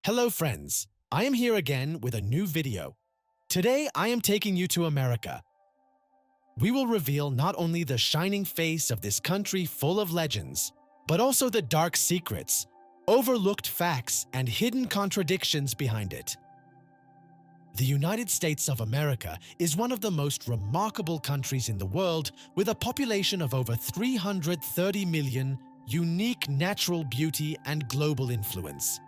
Hello friends, I am here again with a new video. Today I am taking you to America. We will reveal not only the shining face of this country full of legends, but also the dark secrets, overlooked facts, and hidden contradictions behind it. The United States of America is one of the most remarkable countries in the world with a population of over 330 million, unique natural beauty and global influence.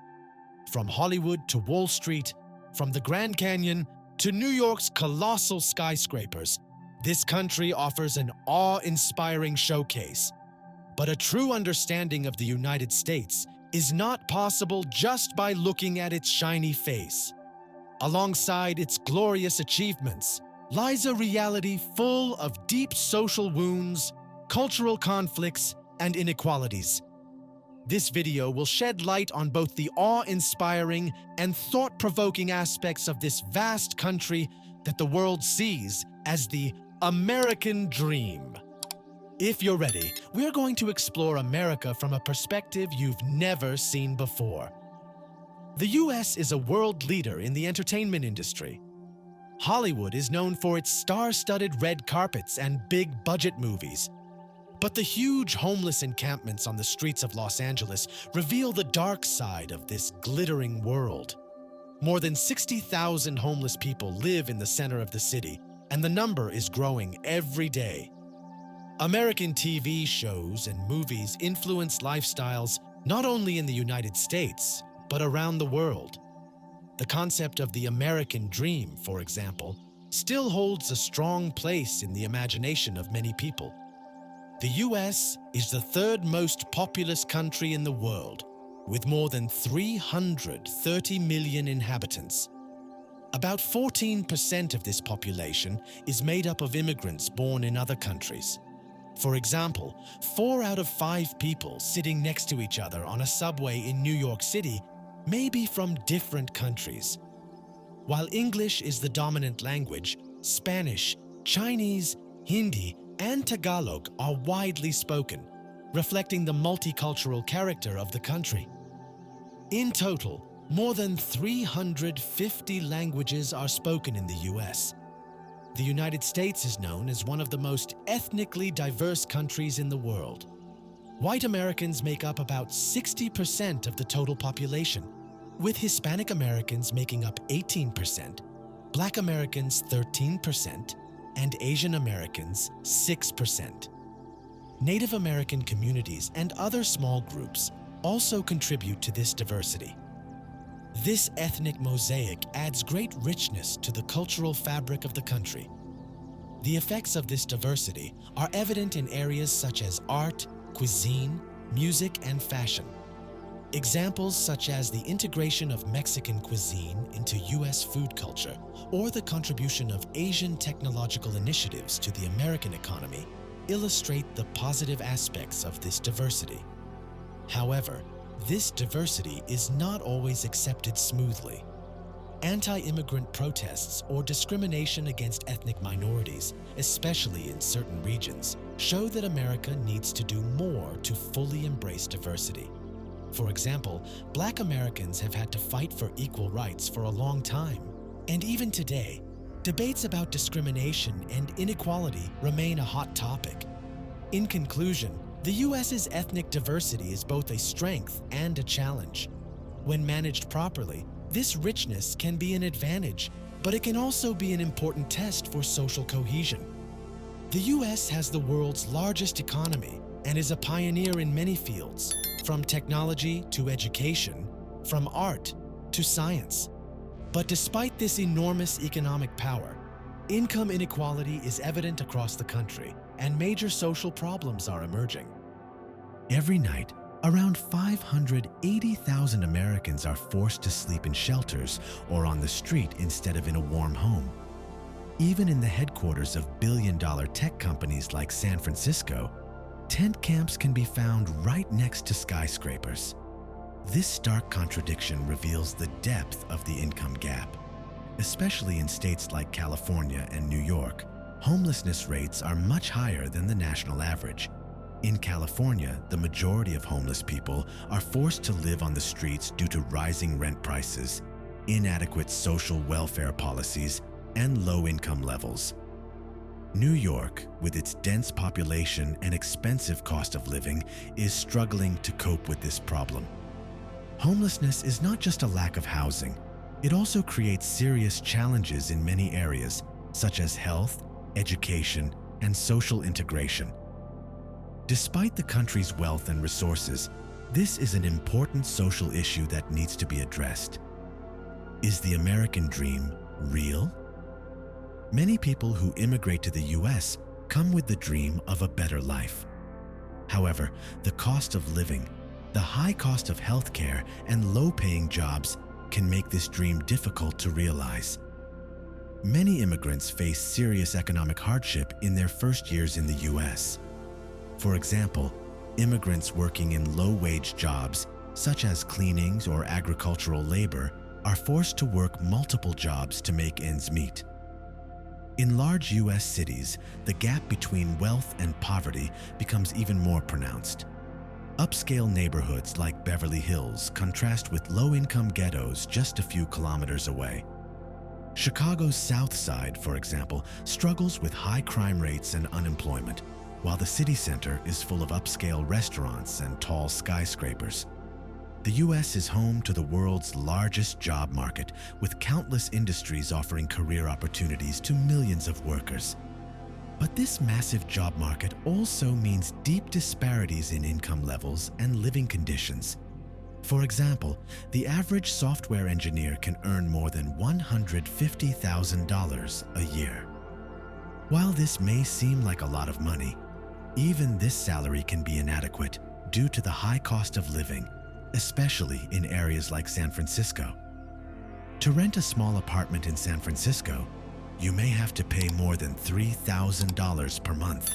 From Hollywood to Wall Street, from the Grand Canyon to New York's colossal skyscrapers, this country offers an awe-inspiring showcase. But a true understanding of the United States is not possible just by looking at its shiny face. Alongside its glorious achievements lies a reality full of deep social wounds, cultural conflicts, and inequalities. This video will shed light on both the awe-inspiring and thought-provoking aspects of this vast country that the world sees as the American dream. If you're ready, we're going to explore America from a perspective you've never seen before. The US is a world leader in the entertainment industry. Hollywood is known for its star-studded red carpets and big-budget movies. But the huge homeless encampments on the streets of Los Angeles reveal the dark side of this glittering world. More than 60,000 homeless people live in the center of the city, and the number is growing every day. American TV shows and movies influence lifestyles not only in the United States, but around the world. The concept of the American dream, for example, still holds a strong place in the imagination of many people. The US is the third most populous country in the world, with more than 330 million inhabitants. About 14% of this population is made up of immigrants born in other countries. For example, 4 out of 5 people sitting next to each other on a subway in New York City may be from different countries. While English is the dominant language, Spanish, Chinese, Hindi, and Tagalog are widely spoken, reflecting the multicultural character of the country. In total, more than 350 languages are spoken in the US. The United States is known as one of the most ethnically diverse countries in the world. White Americans make up about 60% of the total population, with Hispanic Americans making up 18%, Black Americans 13%, and Asian Americans 6%. Native American communities and other small groups also contribute to this diversity. This ethnic mosaic adds great richness to the cultural fabric of the country. The effects of this diversity are evident in areas such as art, cuisine, music, and fashion. Examples such as the integration of Mexican cuisine into US food culture, or the contribution of Asian technological initiatives to the American economy, illustrate the positive aspects of this diversity. However, this diversity is not always accepted smoothly. Anti-immigrant protests or discrimination against ethnic minorities, especially in certain regions, show that America needs to do more to fully embrace diversity. For example, Black Americans have had to fight for equal rights for a long time. And even today, debates about discrimination and inequality remain a hot topic. In conclusion, the US's ethnic diversity is both a strength and a challenge. When managed properly, this richness can be an advantage, but it can also be an important test for social cohesion. The US has the world's largest economy and is a pioneer in many fields, from technology to education, from art to science. But despite this enormous economic power, income inequality is evident across the country, and major social problems are emerging. Every night, around 580,000 Americans are forced to sleep in shelters or on the street instead of in a warm home. Even in the headquarters of billion-dollar tech companies like San Francisco, tent camps can be found right next to skyscrapers. This stark contradiction reveals the depth of the income gap. Especially in states like California and New York, homelessness rates are much higher than the national average. In California, the majority of homeless people are forced to live on the streets due to rising rent prices, inadequate social welfare policies, and low income levels. New York, with its dense population and expensive cost of living, is struggling to cope with this problem. Homelessness is not just a lack of housing. It also creates serious challenges in many areas, such as health, education, and social integration. Despite the country's wealth and resources, this is an important social issue that needs to be addressed. Is the American dream real? Many people who immigrate to the US come with the dream of a better life. However, the cost of living, the high cost of healthcare, and low-paying jobs can make this dream difficult to realize. Many immigrants face serious economic hardship in their first years in the US. For example, immigrants working in low-wage jobs, such as cleanings or agricultural labor, are forced to work multiple jobs to make ends meet. In large US cities, the gap between wealth and poverty becomes even more pronounced. Upscale neighborhoods like Beverly Hills contrast with low-income ghettos just a few kilometers away. Chicago's South Side, for example, struggles with high crime rates and unemployment, while the city center is full of upscale restaurants and tall skyscrapers. The US is home to the world's largest job market, with countless industries offering career opportunities to millions of workers. But this massive job market also means deep disparities in income levels and living conditions. For example, the average software engineer can earn more than $150,000 a year. While this may seem like a lot of money, even this salary can be inadequate due to the high cost of living, especially in areas like San Francisco. To rent a small apartment in San Francisco, you may have to pay more than $3,000 per month.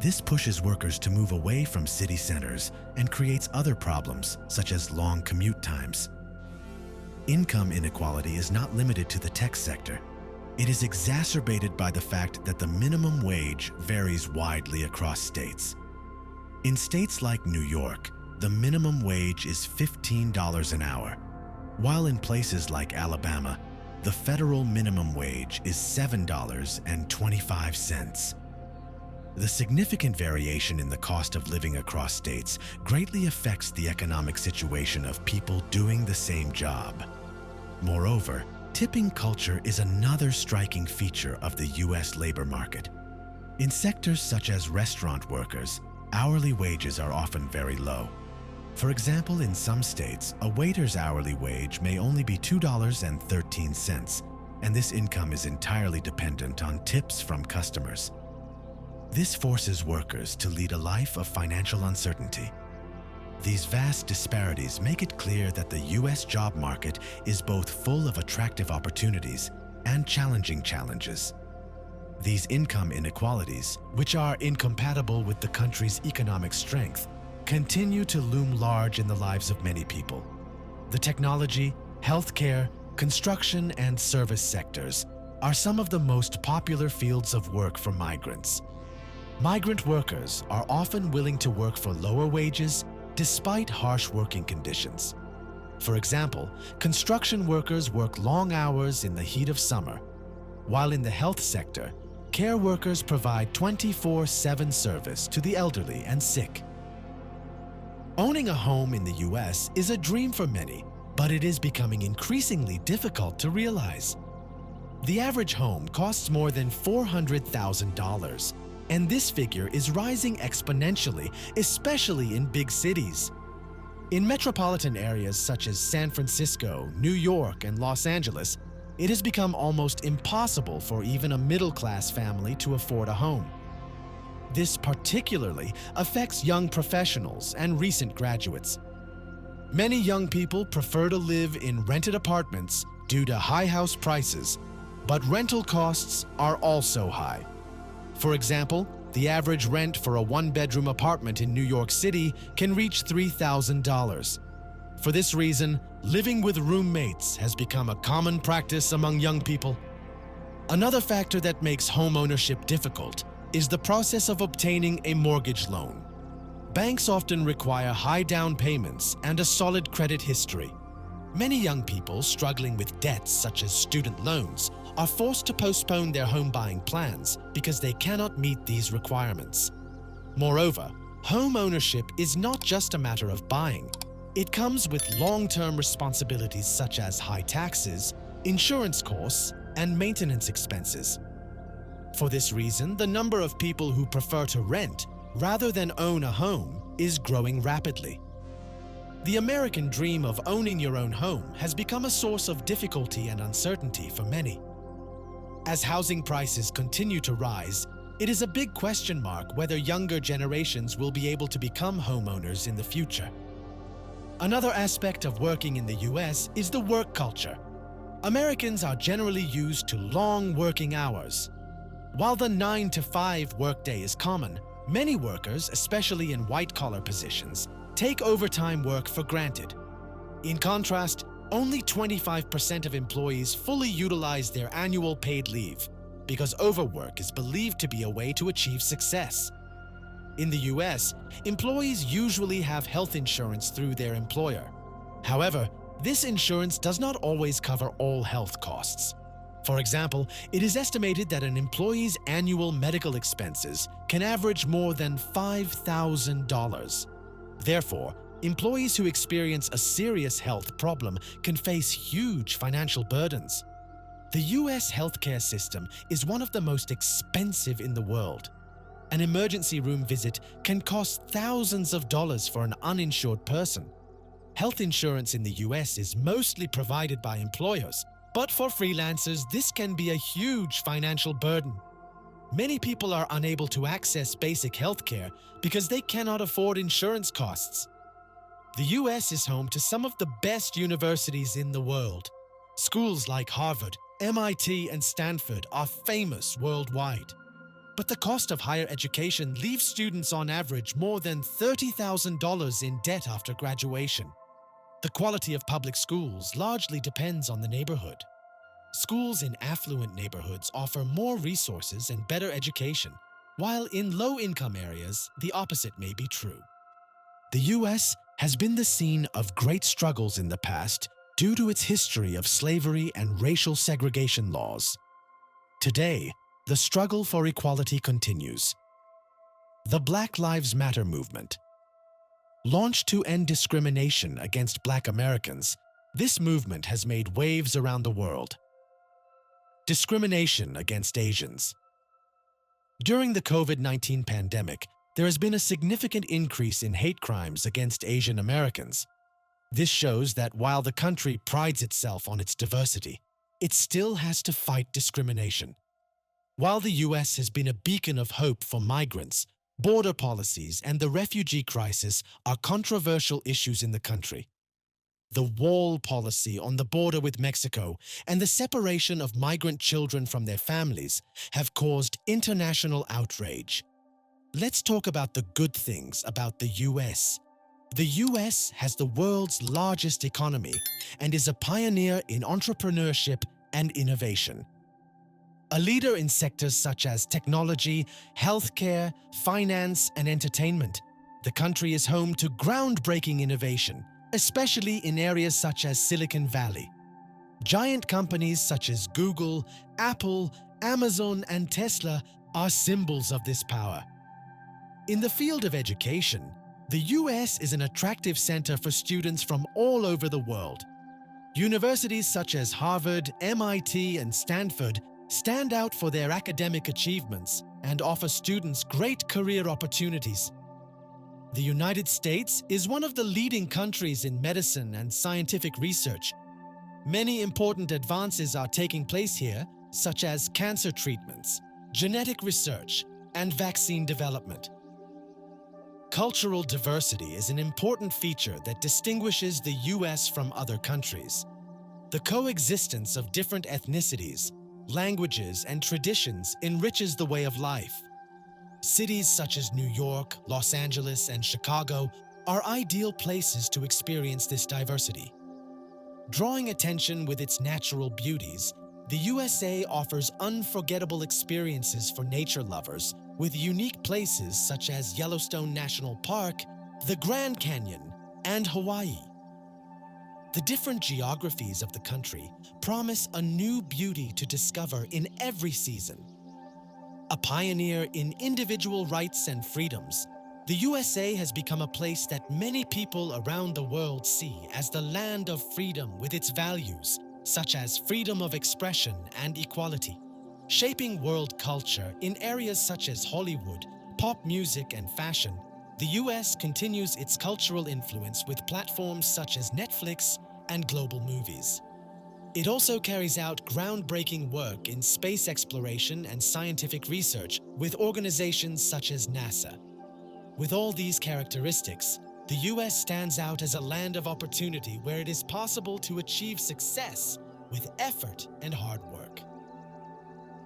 This pushes workers to move away from city centers and creates other problems, such as long commute times. Income inequality is not limited to the tech sector. It is exacerbated by the fact that the minimum wage varies widely across states. In states like New York, the minimum wage is $15 an hour, while in places like Alabama, the federal minimum wage is $7.25. The significant variation in the cost of living across states greatly affects the economic situation of people doing the same job. Moreover, tipping culture is another striking feature of the US labor market. In sectors such as restaurant workers, hourly wages are often very low. For example, in some states, a waiter's hourly wage may only be $2.13, and this income is entirely dependent on tips from customers. This forces workers to lead a life of financial uncertainty. These vast disparities make it clear that the US job market is both full of attractive opportunities and challenging challenges. These income inequalities, which are incompatible with the country's economic strength, continue to loom large in the lives of many people. The technology, healthcare, construction, and service sectors are some of the most popular fields of work for migrants. Migrant workers are often willing to work for lower wages despite harsh working conditions. For example, construction workers work long hours in the heat of summer, while in the health sector, care workers provide 24/7 service to the elderly and sick. Owning a home in the US is a dream for many, but it is becoming increasingly difficult to realize. The average home costs more than $400,000, and this figure is rising exponentially, especially in big cities. In metropolitan areas such as San Francisco, New York, and Los Angeles, it has become almost impossible for even a middle-class family to afford a home. This particularly affects young professionals and recent graduates. Many young people prefer to live in rented apartments due to high house prices, but rental costs are also high. For example, the average rent for a one-bedroom apartment in New York City can reach $3,000. For this reason, living with roommates has become a common practice among young people. Another factor that makes home ownership difficult is the process of obtaining a mortgage loan. Banks often require high down payments and a solid credit history. Many young people struggling with debts such as student loans are forced to postpone their home buying plans because they cannot meet these requirements. Moreover, home ownership is not just a matter of buying. It comes with long-term responsibilities such as high taxes, insurance costs, and maintenance expenses. For this reason, the number of people who prefer to rent rather than own a home is growing rapidly. The American dream of owning your own home has become a source of difficulty and uncertainty for many. As housing prices continue to rise, it is a big question mark whether younger generations will be able to become homeowners in the future. Another aspect of working in the US is the work culture. Americans are generally used to long working hours. While the 9-to-5 workday is common, many workers, especially in white-collar positions, take overtime work for granted. In contrast, only 25% of employees fully utilize their annual paid leave because overwork is believed to be a way to achieve success. In the US, employees usually have health insurance through their employer. However, this insurance does not always cover all health costs. For example, it is estimated that an employee's annual medical expenses can average more than $5,000. Therefore, employees who experience a serious health problem can face huge financial burdens. The US healthcare system is one of the most expensive in the world. An emergency room visit can cost thousands of dollars for an uninsured person. Health insurance in the US is mostly provided by employers, but for freelancers, this can be a huge financial burden. Many people are unable to access basic healthcare because they cannot afford insurance costs. The US is home to some of the best universities in the world. Schools like Harvard, MIT, and Stanford are famous worldwide. But the cost of higher education leaves students on average more than $30,000 in debt after graduation. The quality of public schools largely depends on the neighborhood. Schools in affluent neighborhoods offer more resources and better education, while in low-income areas, the opposite may be true. The US has been the scene of great struggles in the past due to its history of slavery and racial segregation laws. Today, the struggle for equality continues. The Black Lives Matter movement. Launched to end discrimination against Black Americans, this movement has made waves around the world. Discrimination against Asians. During the COVID-19 pandemic, there has been a significant increase in hate crimes against Asian Americans. This shows that while the country prides itself on its diversity, it still has to fight discrimination. While the US has been a beacon of hope for migrants, border policies and the refugee crisis are controversial issues in the country. The wall policy on the border with Mexico and the separation of migrant children from their families have caused international outrage. Let's talk about the good things about the US. The US has the world's largest economy and is a pioneer in entrepreneurship and innovation. A leader in sectors such as technology, healthcare, finance, and entertainment, the country is home to groundbreaking innovation, especially in areas such as Silicon Valley. Giant companies such as Google, Apple, Amazon, and Tesla are symbols of this power. In the field of education, the US is an attractive center for students from all over the world. Universities such as Harvard, MIT, and Stanford stand out for their academic achievements and offer students great career opportunities. The United States is one of the leading countries in medicine and scientific research. Many important advances are taking place here, such as cancer treatments, genetic research, and vaccine development. Cultural diversity is an important feature that distinguishes the US from other countries. The coexistence of different ethnicities, languages, and traditions enriches the way of life. Cities such as New York, Los Angeles, and Chicago are ideal places to experience this diversity. Drawing attention with its natural beauties, The USA offers unforgettable experiences for nature lovers with unique places such as Yellowstone National Park, the Grand Canyon, and Hawaii. The different geographies of the country promise a new beauty to discover in every season. A pioneer in individual rights and freedoms, the USA has become a place that many people around the world see as the land of freedom with its values, such as freedom of expression and equality. Shaping world culture in areas such as Hollywood, pop music, and fashion, the US continues its cultural influence with platforms such as Netflix and global movies. It also carries out groundbreaking work in space exploration and scientific research with organizations such as NASA. With all these characteristics, the US stands out as a land of opportunity where it is possible to achieve success with effort and hard work.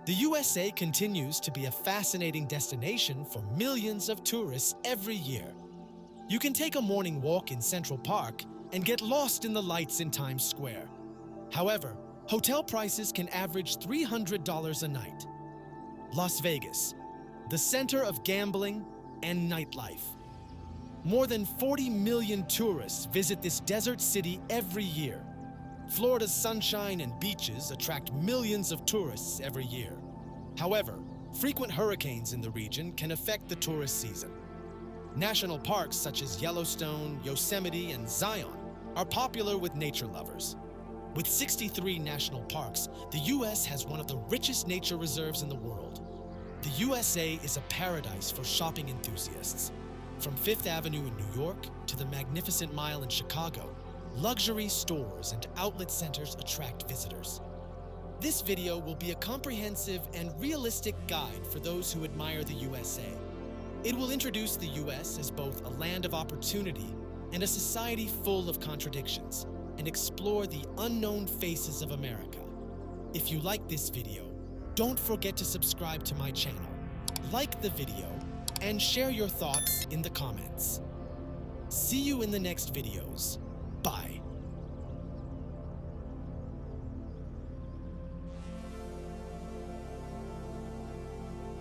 The USA continues to be a fascinating destination for millions of tourists every year. You can take a morning walk in Central Park and get lost in the lights in Times Square. However, hotel prices can average $300 a night. Las Vegas, the center of gambling and nightlife. More than 40 million tourists visit this desert city every year. Florida's sunshine and beaches attract millions of tourists every year. However, frequent hurricanes in the region can affect the tourist season. National parks such as Yellowstone, Yosemite, and Zion are popular with nature lovers. With 63 national parks, the US has one of the richest nature reserves in the world. The USA is a paradise for shopping enthusiasts. From Fifth Avenue in New York to the Magnificent Mile in Chicago, luxury stores and outlet centers attract visitors. This video will be a comprehensive and realistic guide for those who admire the USA. It will introduce the US as both a land of opportunity and a society full of contradictions, and explore the unknown faces of America. If you like this video, don't forget to subscribe to my channel, like the video, and share your thoughts in the comments. See you in the next videos.